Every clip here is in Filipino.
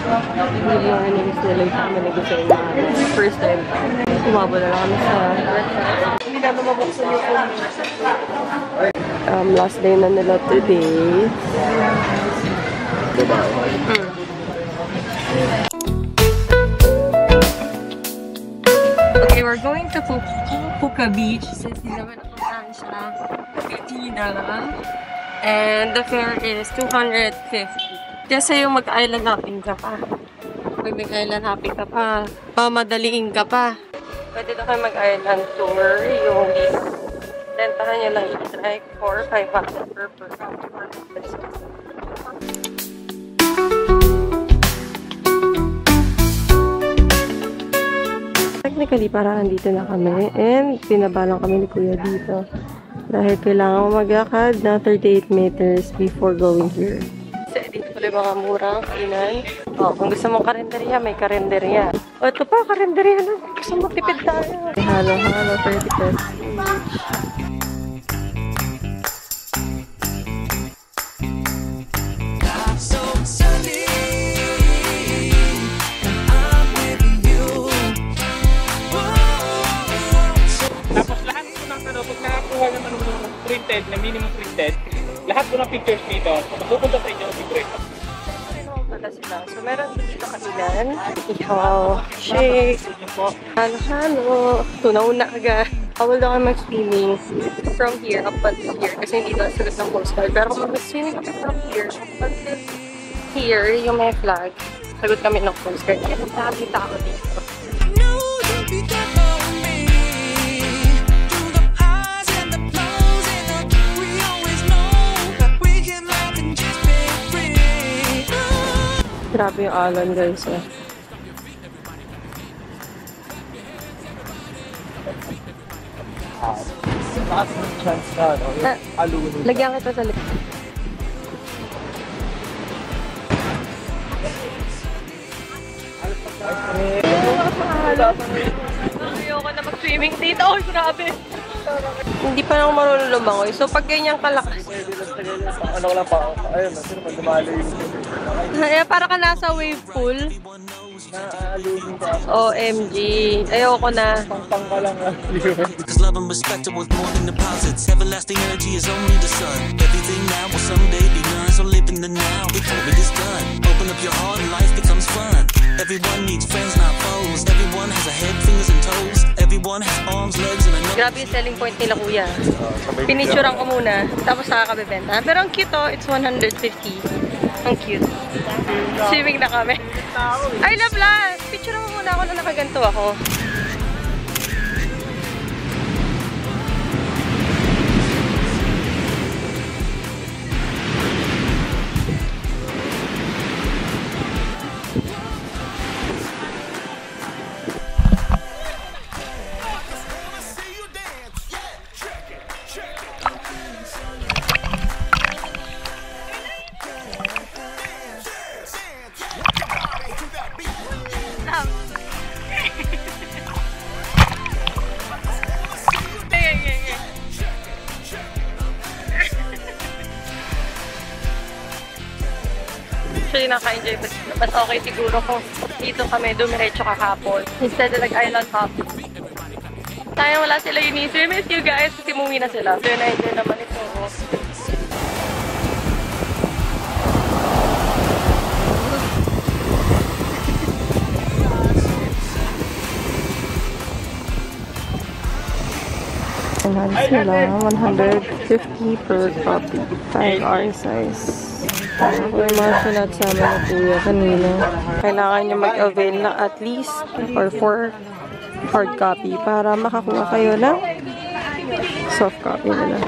Hindi yung inimis nila yung kami nag-design na first time. Umabo na lang kami sa breakfast. Hindi namin mabuksan yung phone. Last day na nila today. Okay, we're going to Puka Beach since hindi naman napuntahan siya Pilitina. And the fare is 250. Kasi yung mag-island hopping ka pa. Pag nag-island hopping ka pa, pamadaliin ka pa. Pwede na kayo mag-island tour. Yung rentahan nyo lang is like 4 or 500 per person. Technically, parang nandito na kami. And pinabalang kami ni Kuya dito. Dahil kailangan maglakad na 38 meters before going here. Kasi dito pala yung mga murang kainan. O, kung gusto mong karinderya, may karinderya. O, ito pa, karinderya na. Gusto mo tipid tayo. Halo-halo, 30 pesos. Printed, na minimum printed, lahat po ng pictures dito, mapupunta sa inyo si Chris. So, meron dito kailan. Ihaw, shake, halo-halo. Tunaw-na agad. Bawal daw kayo mag-swimming from here up until here kasi hindi daw sagot ng postcard. Pero kung mag-swimming kami from here up until here, yung may flag, sagot kami ng postcard. Kaya dami tao dito. Grabe yung alon, guys. Lagyan kita sa likod. Ayoko na mag-swimming dito. Oh, grabe. Hindi pa na ako marunong lumangoy. So, pag ganyan kalakas. Ano ko lang pa, ayun, sino man dumalo yung Para ka nasa wave pool. OMG. Ayoko na. pang ka lang. Because love and respect are worth more than deposits. Everlasting energy is only the sun. Everything now will someday be none. So live in the now before it is done. Open up your heart and life becomes fun. Everyone needs friends, not foes. Everyone has a head, fingers and toes. Everyone has arms, legs and a nose. Grabe yung selling point nila, kuya. Pinicturean ko muna, tapos nakakabibenta. Pero ang cute, oh. It's 150. Ang cute. Swimming na kami. I love last! Picture mo muna ako na nakaganto ako. Actually, naka-enjoy ba sila? Mas okay siguro kung dito kami dumiretso kahapon. Instead na nag-island hop. Sayang wala sila yun. We miss you guys kasi umuwi na sila. So, na-enjoy naman ito. Halos nila, 150 per copy. 5R size. May mga sunat sa amin na kuya kanina. Kailangan nyo mag-avail na at least or 4 hard copy para makakuha kayo ng soft copy nila.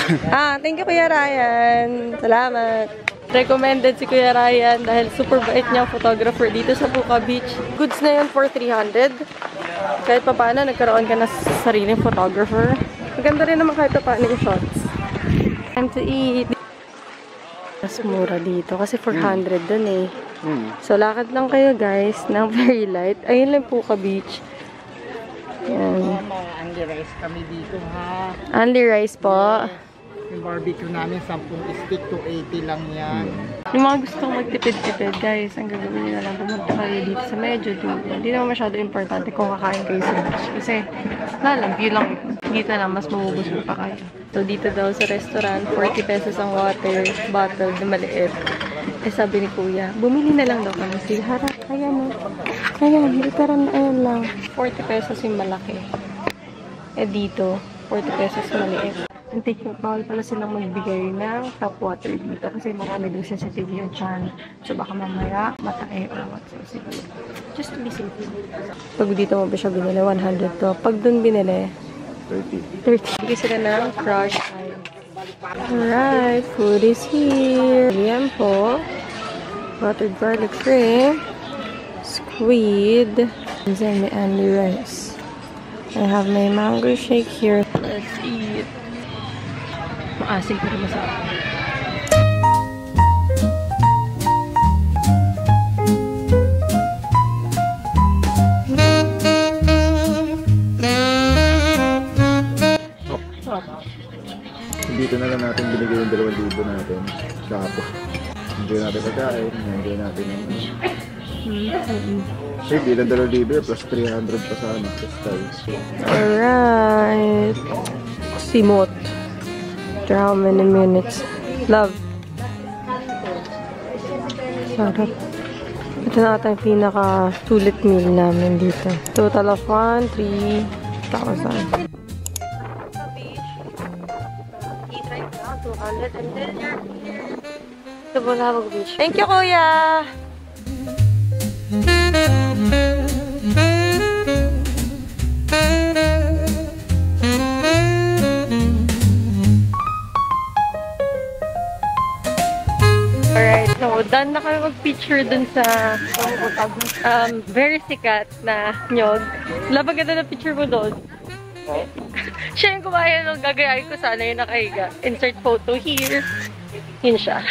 Thank you Kuya Ryan. Salamat. Recommended si Kuya Ryan dahil super bait niyang photographer dito sa Puka Beach. Goods na yun for 300. Kahit pa paano, nagkaroon ka na sariling photographer. Maganda rin naman kahit pa paano yung shots. Time to eat. Mas mura dito kasi 400 dun eh. So, lakad lang kayo guys ng very light. Ayun lang Puka Beach. Yan. Mga only rice kami dito ha. Only rice po. Yung barbecue namin, 10 stick to 80 lang yan. Yung mga gustong magtipid-tipid, guys, ang gagawin nyo na lang, pumunta kayo dito sa medyo dito. Hindi naman masyado importante kung kakain kayo sa beach. Kasi, view lang. Dito lang, mas mabubusog pa kayo. So, dito daw sa restaurant, 40 pesos ang water bottle na maliit. Eh, sabi ni Kuya, bumili na lang daw kami. Sige, harap, ayan o. Ayan, literan, ayan lang. 40 pesos yung malaki. Eh, dito, 40 pesos maliit. And take note, bawal pala silang magbigay ng tap water dito kasi marami doon sensitive yung chan. So baka mamaya matae or what. So siguro, just to be safe. Pag dito mo ba siya binili, 100 to. Pag doon binili, 30. Bigay sila ng crush ice. Alright, food is here. Ayan po. Buttered garlic shrimp. Squid. And then may Andy rice. I have my mango shake here. Let's eat. Maasim pero masarap. Dito na lang natin binigay yung 2,000 natin sa apo. Enjoy natin pagkain, enjoy natin yung hindi lang 2,000 plus 300 pa sa ano, sa styles. Alright. Simot. After how many minutes? Love. Sarap. Ito na ata yung pinaka-sulit meal namin dito. Total of 3,000. Sabagabag beach. Thank you, Kuya! Alright, so done na kami mag-picture dun sa very sikat na nyog. Labang ganda na picture mo doon. Siya yung kumaya nung gagayain ko sana yung nakahiga. Insert photo here. Yun siya.